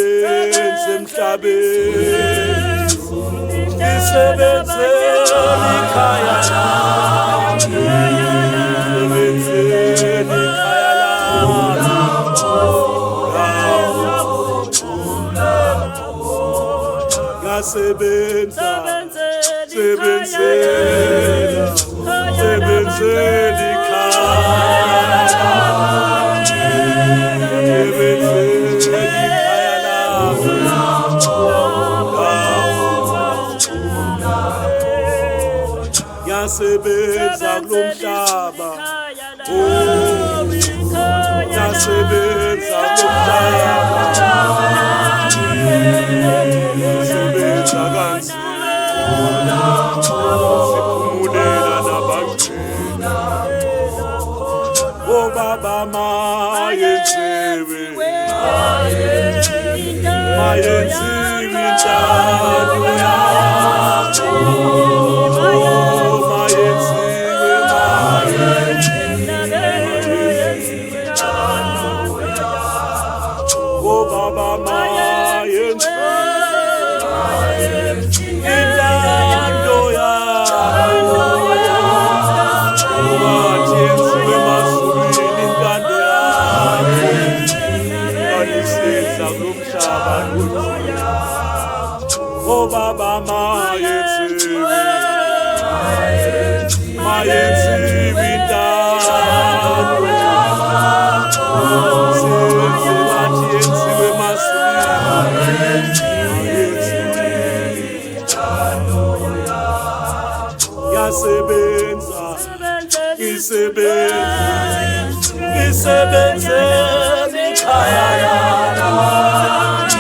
ngisebenze emhlabeni, ngisebenzela ikhaya lami, ngisebenzela ikhaya lami. Ngasebenza, sebenzela ikhaya lami, sebenzela ikhaya lami. Ngasebenza kulomhlaba, ngasebenza kulomhlaba, ngasebenza kanzima, siphumulela nabangcwele. Obaba mayenziwe, mayenziwe intando yakho. Baba mayenziwe, mayenziwe intando yakho. Senziwa yenziwe emazulwini. Yasebenza, ngisebenze ikhaya lami,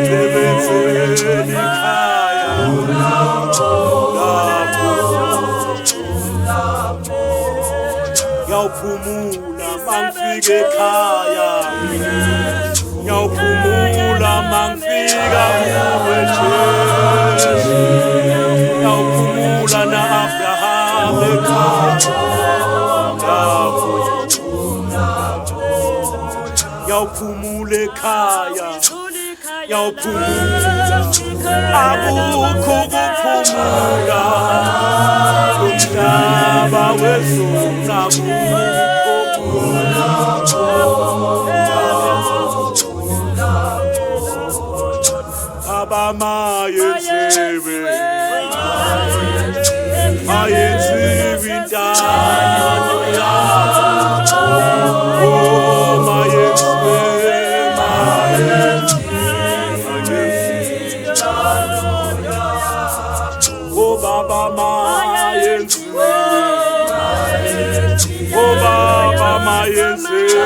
ngisebenzela ikhaya lami. Ngiyawuphumula mangifika ekhaya, ngiyawuphumula mangifika kuwe Jesu, ngiyawuphumula na-Abraham ekhaya. Ngiyawuphumula ekhaya, ngiyawuphumula, akukho ukuphumula kumhlaba wezulu, akukho. Baba mayenziwe, mayenziwe intando yakho. Oh mayenziwe, oh Baba mayenziwe, oh Baba mayenziwe.